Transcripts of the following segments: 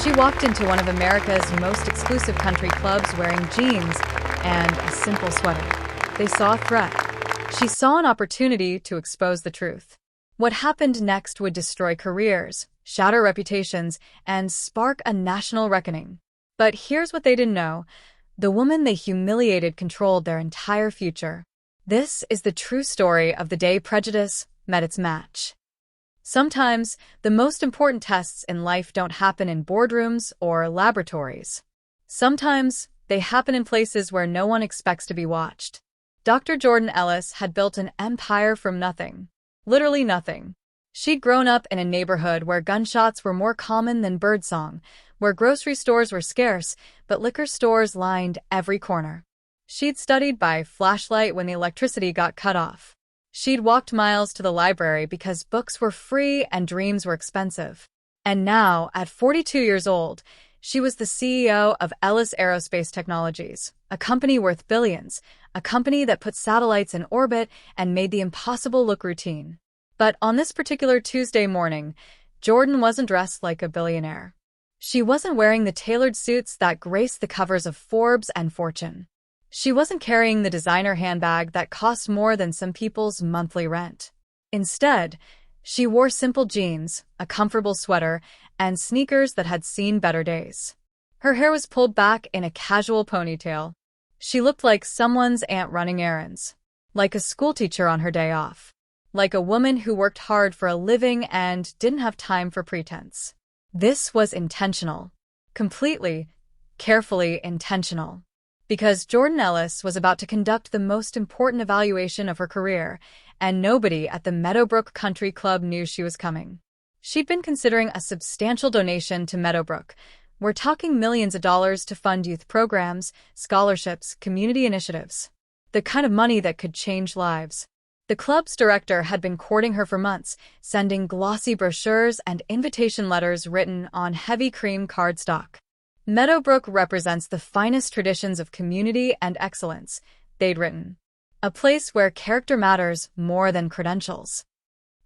She walked into one of America's most exclusive country clubs wearing jeans and a simple sweater. They saw a threat. She saw an opportunity to expose the truth. What happened next would destroy careers, shatter reputations, and spark a national reckoning. But here's what they didn't know. The woman they humiliated controlled their entire future. This is the true story of the day prejudice met its match. Sometimes, the most important tests in life don't happen in boardrooms or laboratories. Sometimes, they happen in places where no one expects to be watched. Dr. Jordan Ellis had built an empire from nothing. Literally nothing. She'd grown up in a neighborhood where gunshots were more common than birdsong, where grocery stores were scarce, but liquor stores lined every corner. She'd studied by flashlight when the electricity got cut off. She'd walked miles to the library because books were free and dreams were expensive. And now, at 42 years old, she was the CEO of Ellis Aerospace Technologies, a company worth billions, a company that put satellites in orbit and made the impossible look routine. But on this particular Tuesday morning, Jordan wasn't dressed like a billionaire. She wasn't wearing the tailored suits that graced the covers of Forbes and Fortune. She wasn't carrying the designer handbag that cost more than some people's monthly rent. Instead, she wore simple jeans, a comfortable sweater, and sneakers that had seen better days. Her hair was pulled back in a casual ponytail. She looked like someone's aunt running errands, like a schoolteacher on her day off, like a woman who worked hard for a living and didn't have time for pretense. This was intentional. Completely, carefully intentional. Because Jordan Ellis was about to conduct the most important evaluation of her career, and nobody at the Meadowbrook Country Club knew she was coming. She'd been considering a substantial donation to Meadowbrook. We're talking millions of dollars to fund youth programs, scholarships, community initiatives. The kind of money that could change lives. The club's director had been courting her for months, sending glossy brochures and invitation letters written on heavy cream cardstock. Meadowbrook represents the finest traditions of community and excellence, they'd written. A place where character matters more than credentials.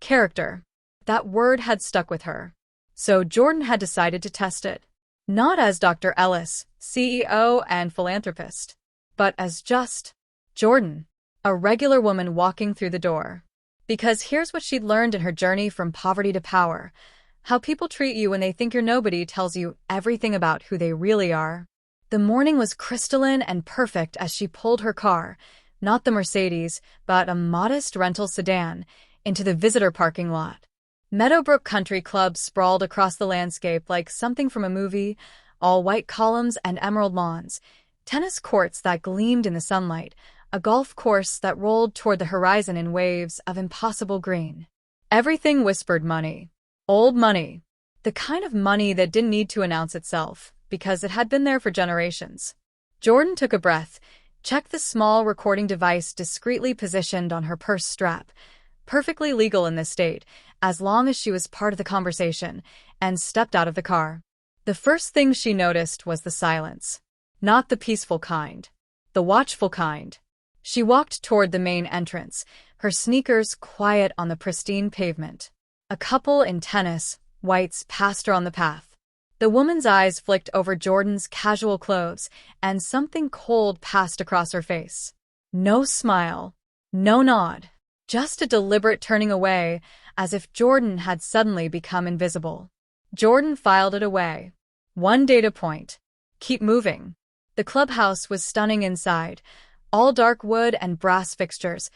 Character. That word had stuck with her. So Jordan had decided to test it. Not as Dr. Ellis, CEO and philanthropist, but as just Jordan, a regular woman walking through the door. Because here's what she'd learned in her journey from poverty to power. How people treat you when they think you're nobody tells you everything about who they really are. The morning was crystalline and perfect as she pulled her car, not the Mercedes, but a modest rental sedan, into the visitor parking lot. Meadowbrook Country Club sprawled across the landscape like something from a movie, all white columns and emerald lawns, tennis courts that gleamed in the sunlight, a golf course that rolled toward the horizon in waves of impossible green. Everything whispered money. Old money. The kind of money that didn't need to announce itself, because it had been there for generations. Jordan took a breath, checked the small recording device discreetly positioned on her purse strap, perfectly legal in this state, as long as she was part of the conversation, and stepped out of the car. The first thing she noticed was the silence. Not the peaceful kind. The watchful kind. She walked toward the main entrance, her sneakers quiet on the pristine pavement. A couple in tennis, whites, passed her on the path. The woman's eyes flicked over Jordan's casual clothes, and something cold passed across her face. No smile. No nod. Just a deliberate turning away, as if Jordan had suddenly become invisible. Jordan filed it away. One data point. Keep moving. The clubhouse was stunning inside, all dark wood and brass fixtures,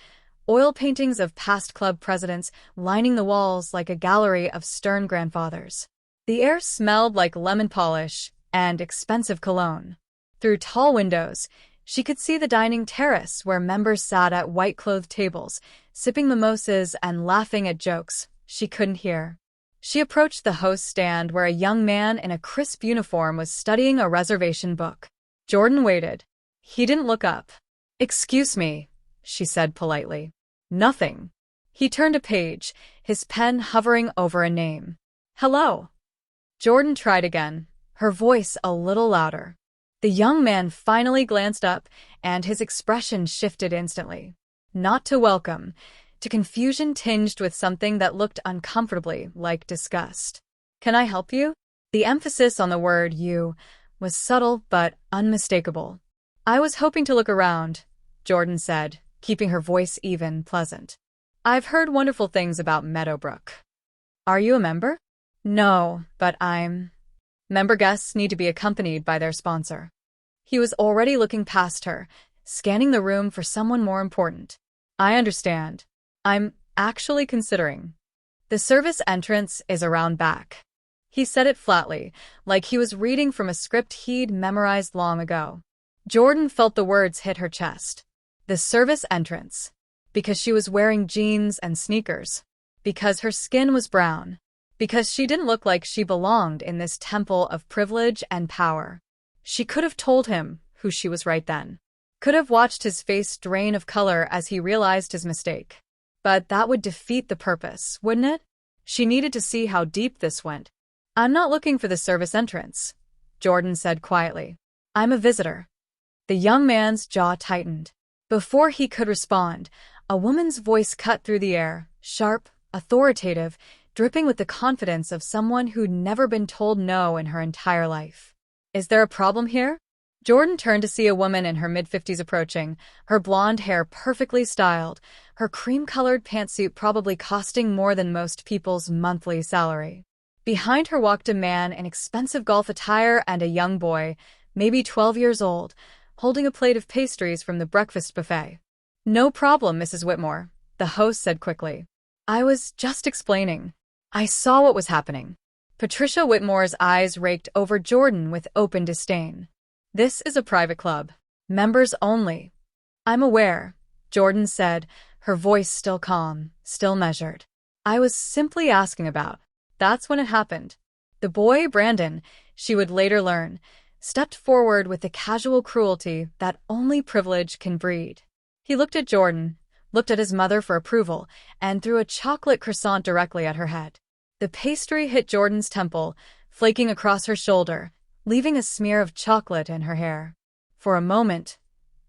oil paintings of past club presidents lining the walls like a gallery of stern grandfathers. The air smelled like lemon polish and expensive cologne. Through tall windows, she could see the dining terrace where members sat at white-clothed tables, sipping mimosas and laughing at jokes she couldn't hear. She approached the host stand where a young man in a crisp uniform was studying a reservation book. Jordan waited. He didn't look up. "Excuse me," she said politely. "Nothing." He turned a page, his pen hovering over a name. "Hello." Jordan tried again, her voice a little louder. The young man finally glanced up, and his expression shifted instantly. Not to welcome, to confusion tinged with something that looked uncomfortably like disgust. "Can I help you?" The emphasis on the word you was subtle but unmistakable. I was hoping to look around, Jordan said, keeping her voice even, pleasant. I've heard wonderful things about Meadowbrook. Are you a member? No, but Member guests need to be accompanied by their sponsor. He was already looking past her, scanning the room for someone more important. I understand. I'm actually considering. The service entrance is around back. He said it flatly, like he was reading from a script he'd memorized long ago. Jordan felt the words hit her chest. The service entrance. Because she was wearing jeans and sneakers. Because her skin was brown. Because she didn't look like she belonged in this temple of privilege and power. She could have told him who she was right then. Could have watched his face drain of color as he realized his mistake. But that would defeat the purpose, wouldn't it? She needed to see how deep this went. I'm not looking for the service entrance, Jordan said quietly. I'm a visitor. The young man's jaw tightened. Before he could respond, a woman's voice cut through the air, sharp, authoritative, dripping with the confidence of someone who'd never been told no in her entire life. Is there a problem here? Jordan turned to see a woman in her mid-50s approaching, her blonde hair perfectly styled, her cream-colored pantsuit probably costing more than most people's monthly salary. Behind her walked a man in expensive golf attire and a young boy, maybe 12 years old, holding a plate of pastries from the breakfast buffet. No problem, Mrs. Whitmore, the host said quickly. I was just explaining. I saw what was happening. Patricia Whitmore's eyes raked over Jordan with open disdain. This is a private club. Members only. I'm aware, Jordan said, her voice still calm, still measured. I was simply asking about. That's when it happened. The boy, Brandon, she would later learn, stepped forward with the casual cruelty that only privilege can breed. He looked at Jordan, looked at his mother for approval, and threw a chocolate croissant directly at her head. The pastry hit Jordan's temple, flaking across her shoulder, leaving a smear of chocolate in her hair. For a moment,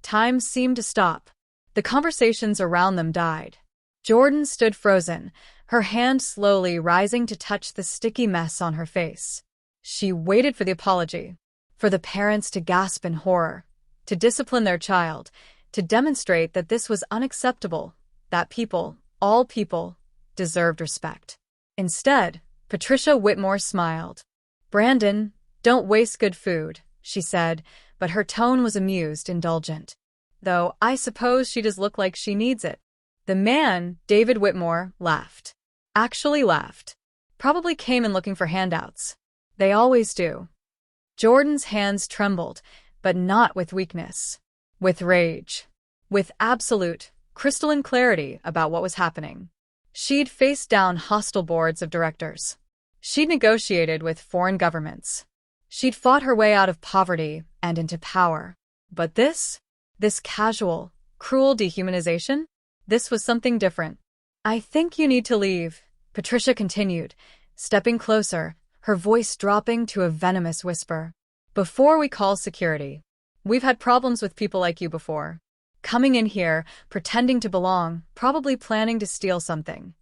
time seemed to stop. The conversations around them died. Jordan stood frozen, her hand slowly rising to touch the sticky mess on her face. She waited for the apology, for the parents to gasp in horror, to discipline their child, to demonstrate that this was unacceptable, that people, all people, deserved respect. Instead, Patricia Whitmore smiled. Brandon, don't waste good food, she said, but her tone was amused, indulgent. Though I suppose she does look like she needs it. The man, David Whitmore, laughed. Actually laughed. Probably came in looking for handouts. They always do. Jordan's hands trembled, but not with weakness. With rage. With absolute, crystalline clarity about what was happening. She'd faced down hostile boards of directors. She'd negotiated with foreign governments. She'd fought her way out of poverty and into power. But this casual, cruel dehumanization? This was something different. I think you need to leave, Patricia continued, stepping closer, her voice dropping to a venomous whisper. Before we call security. We've had problems with people like you before. Coming in here, pretending to belong, probably planning to steal something.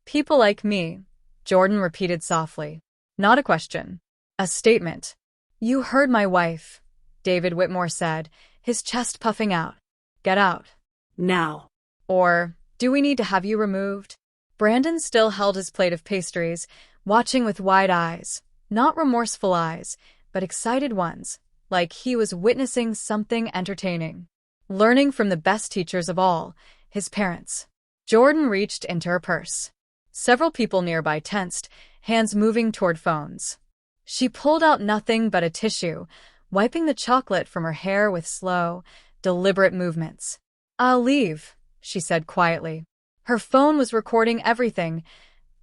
People like me, Jordan repeated softly. Not a question. A statement. You heard my wife, David Whitmore said, his chest puffing out. Get out. Now. Or, do we need to have you removed? Brandon still held his plate of pastries, watching with wide eyes. Not remorseful eyes, but excited ones, like he was witnessing something entertaining. Learning from the best teachers of all, his parents. Jordan reached into her purse. Several people nearby tensed, hands moving toward phones. She pulled out nothing but a tissue, wiping the chocolate from her hair with slow, deliberate movements. I'll leave, she said quietly. Her phone was recording everything,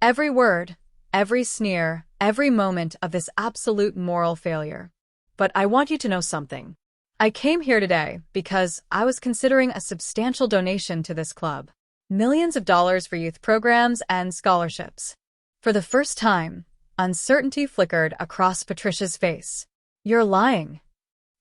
every word, every sneer, every moment of this absolute moral failure. But I want you to know something. I came here today because I was considering a substantial donation to this club. Millions of dollars for youth programs and scholarships. For the first time, uncertainty flickered across Patricia's face. You're lying.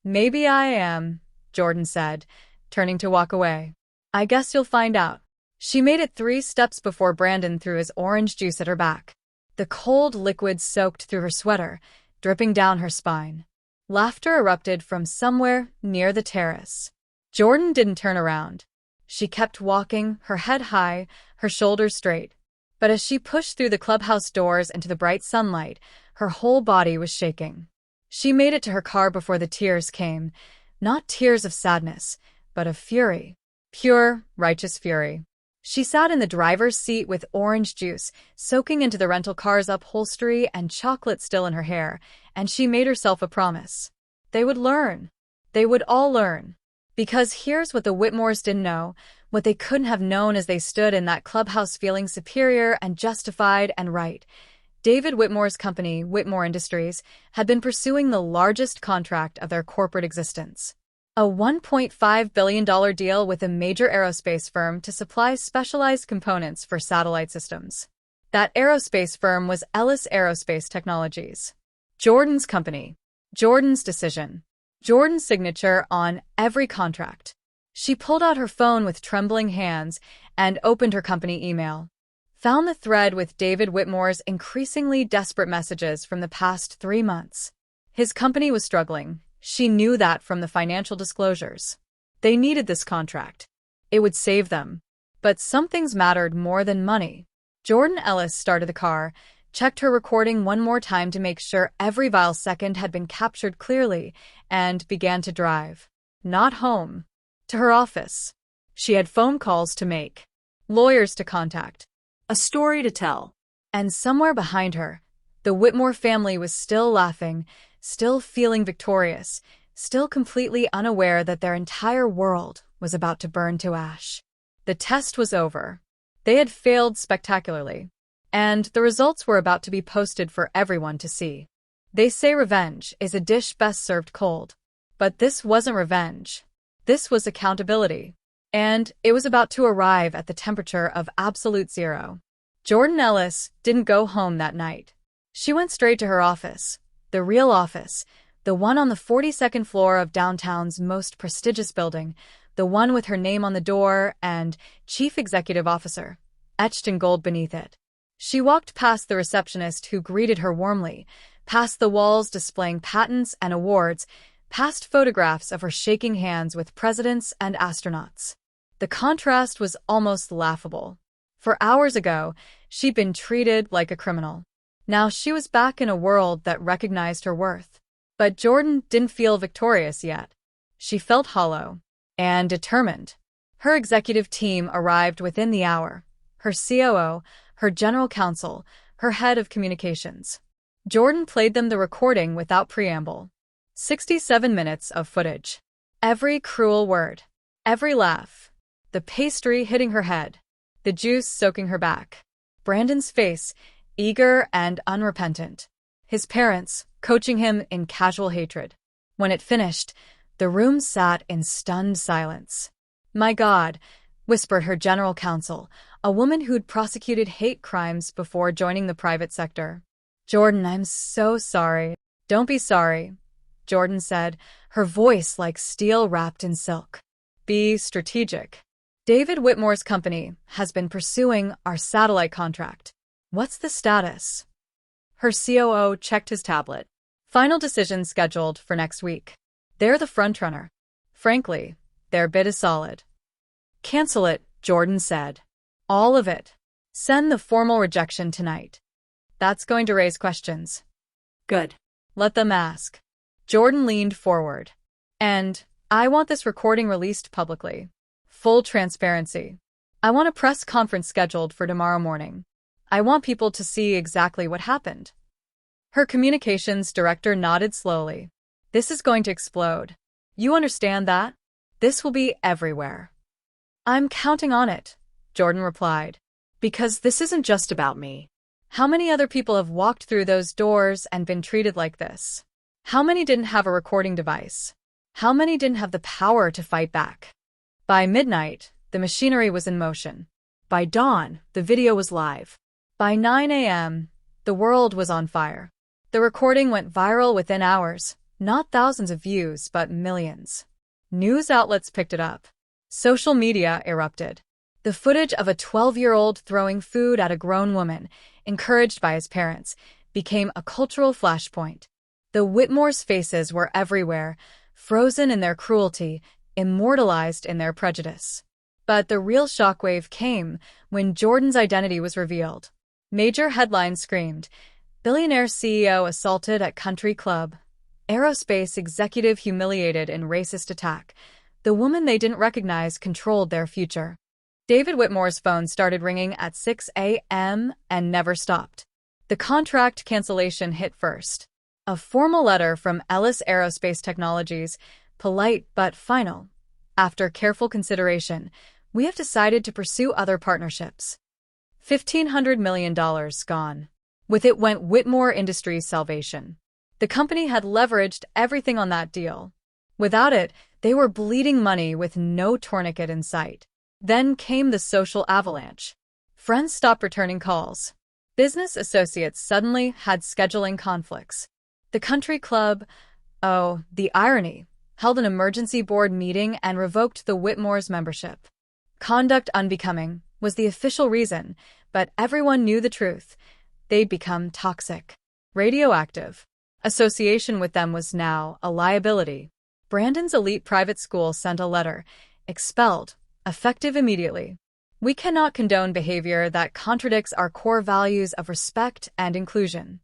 Maybe I am, Jordan said, turning to walk away. I guess you'll find out. She made it 3 steps before Brandon threw his orange juice at her back. The cold liquid soaked through her sweater, dripping down her spine. Laughter erupted from somewhere near the terrace. Jordan didn't turn around. She kept walking, her head high, her shoulders straight. But as she pushed through the clubhouse doors into the bright sunlight, her whole body was shaking. She made it to her car before the tears came, not tears of sadness, but of fury. Pure, righteous fury. She sat in the driver's seat with orange juice soaking into the rental car's upholstery and chocolate still in her hair, and she made herself a promise. They would learn. They would all learn. Because here's what the Whitmores didn't know, what they couldn't have known as they stood in that clubhouse feeling superior and justified and right. David Whitmore's company, Whitmore Industries, had been pursuing the largest contract of their corporate existence. A $1.5 billion deal with a major aerospace firm to supply specialized components for satellite systems. That aerospace firm was Ellis Aerospace Technologies. Jordan's company. Jordan's decision. Jordan's signature on every contract. She pulled out her phone with trembling hands and opened her company email. Found the thread with David Whitmore's increasingly desperate messages from the past 3 months. His company was struggling. She knew that from the financial disclosures. They needed this contract. It would save them. But some things mattered more than money. Jordan Ellis started the car, checked her recording one more time to make sure every vile second had been captured clearly, and began to drive. Not home. To her office. She had phone calls to make. Lawyers to contact. A story to tell. And somewhere behind her, the Whitmore family was still laughing, still feeling victorious, still completely unaware that their entire world was about to burn to ash. The test was over. They had failed spectacularly, and the results were about to be posted for everyone to see. They say revenge is a dish best served cold. But this wasn't revenge. This was accountability. And it was about to arrive at the temperature of absolute zero. Jordan Ellis didn't go home that night. She went straight to her office. The real office, the one on the 42nd floor of downtown's most prestigious building, the one with her name on the door and Chief Executive Officer, etched in gold beneath it. She walked past the receptionist who greeted her warmly, past the walls displaying patents and awards, past photographs of her shaking hands with presidents and astronauts. The contrast was almost laughable. For hours ago, she'd been treated like a criminal. Now she was back in a world that recognized her worth. But Jordan didn't feel victorious yet. She felt hollow and determined. Her executive team arrived within the hour. Her COO, her general counsel, her head of communications. Jordan played them the recording without preamble. 67 minutes of footage. Every cruel word. Every laugh. The pastry hitting her head. The juice soaking her back. Brandon's face, eager and unrepentant. His parents, coaching him in casual hatred. When it finished, the room sat in stunned silence. "My God," whispered her general counsel, a woman who'd prosecuted hate crimes before joining the private sector. "Jordan, I'm so sorry." "Don't be sorry," Jordan said, her voice like steel wrapped in silk. "Be strategic. David Whitmore's company has been pursuing our satellite contract. What's the status?" Her COO checked his tablet. "Final decision scheduled for next week. They're the frontrunner. Frankly, their bid is solid." "Cancel it," Jordan said. "All of it. Send the formal rejection tonight." "That's going to raise questions." "Good. Let them ask." Jordan leaned forward. "And I want this recording released publicly. Full transparency. I want a press conference scheduled for tomorrow morning. I want people to see exactly what happened." Her communications director nodded slowly. "This is going to explode. You understand that? This will be everywhere." "I'm counting on it," Jordan replied. "Because this isn't just about me. How many other people have walked through those doors and been treated like this? How many didn't have a recording device? How many didn't have the power to fight back?" By midnight, the machinery was in motion. By dawn, the video was live. By 9 a.m., the world was on fire. The recording went viral within hours, not thousands of views, but millions. News outlets picked it up. Social media erupted. The footage of a 12-year-old throwing food at a grown woman, encouraged by his parents, became a cultural flashpoint. The Whitmore's faces were everywhere, frozen in their cruelty, immortalized in their prejudice. But the real shockwave came when Jordan's identity was revealed. Major headlines screamed, "Billionaire CEO assaulted at country club. Aerospace executive humiliated in racist attack." The woman they didn't recognize controlled their future. David Whitmore's phone started ringing at 6 a.m. and never stopped. The contract cancellation hit first. A formal letter from Ellis Aerospace Technologies, polite but final. "After careful consideration, we have decided to pursue other partnerships." $1,500 million gone. With it went Whitmore Industries' salvation. The company had leveraged everything on that deal. Without it, they were bleeding money with no tourniquet in sight. Then came the social avalanche. Friends stopped returning calls. Business associates suddenly had scheduling conflicts. The country club, oh, the irony, held an emergency board meeting and revoked the Whitmore's membership. Conduct unbecoming was the official reason, but everyone knew the truth. They'd become toxic, radioactive. Association with them was now a liability. Brandon's elite private school sent a letter, expelled, effective immediately. "We cannot condone behavior that contradicts our core values of respect and inclusion."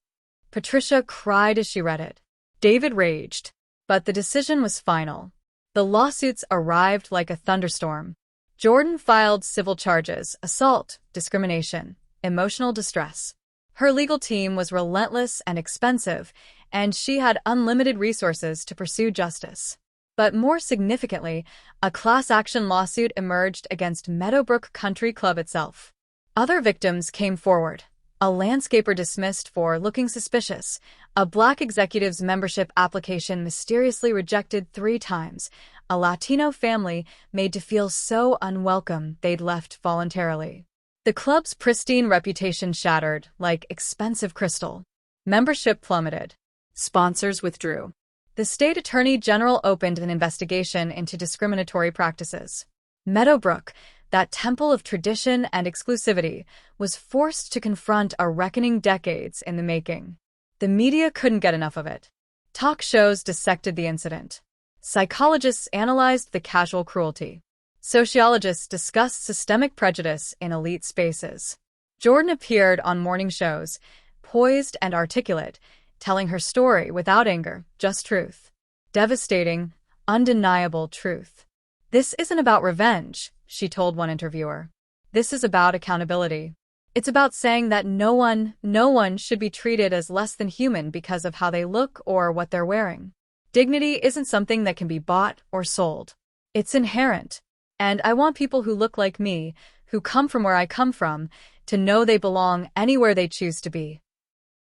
Patricia cried as she read it. David raged. But the decision was final. The lawsuits arrived like a thunderstorm. Jordan filed civil charges, assault, discrimination, emotional distress. Her legal team was relentless and expensive, and she had unlimited resources to pursue justice. But more significantly, a class action lawsuit emerged against Meadowbrook Country Club itself. Other victims came forward. A landscaper dismissed for looking suspicious, a Black executive's membership application mysteriously rejected 3 times, a Latino family made to feel so unwelcome they'd left voluntarily. The club's pristine reputation shattered like expensive crystal. Membership plummeted. Sponsors withdrew. The state attorney general opened an investigation into discriminatory practices. Meadowbrook, that temple of tradition and exclusivity, was forced to confront a reckoning decades in the making. The media couldn't get enough of it. Talk shows dissected the incident. Psychologists analyzed the casual cruelty. Sociologists discussed systemic prejudice in elite spaces. Jordan appeared on morning shows, poised and articulate, telling her story without anger, just truth. Devastating, undeniable truth. "This isn't about revenge," she told one interviewer. "This is about accountability. It's about saying that no one should be treated as less than human because of how they look or what they're wearing. Dignity isn't something that can be bought or sold. It's inherent. And I want people who look like me, who come from where I come from, to know they belong anywhere they choose to be."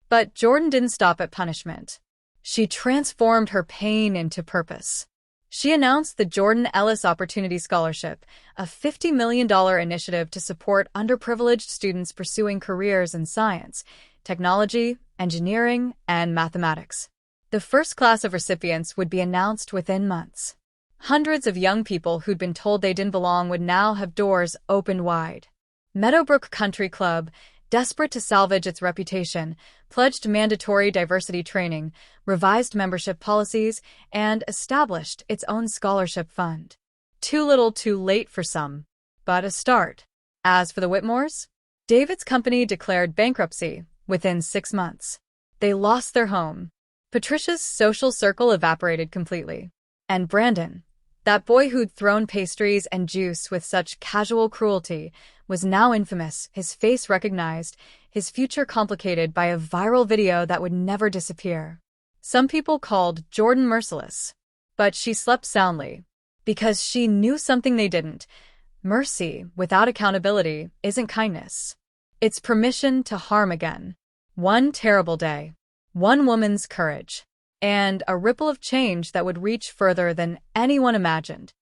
But Jordan didn't stop at punishment. She transformed her pain into purpose. She announced the Jordan Ellis Opportunity Scholarship, a $50 million initiative to support underprivileged students pursuing careers in science, technology, engineering, and mathematics. The first class of recipients would be announced within months. Hundreds of young people who'd been told they didn't belong would now have doors opened wide. Meadowbrook Country Club, desperate to salvage its reputation, pledged mandatory diversity training, revised membership policies, and established its own scholarship fund. Too little, too late for some, but a start. As for the Whitmores, David's company declared bankruptcy within 6 months. They lost their home. Patricia's social circle evaporated completely. And Brandon, that boy who'd thrown pastries and juice with such casual cruelty, was now infamous, his face recognized, his future complicated by a viral video that would never disappear. Some people called Jordan merciless, but she slept soundly, because she knew something they didn't. Mercy, without accountability, isn't kindness. It's permission to harm again. One terrible day, one woman's courage, and a ripple of change that would reach further than anyone imagined.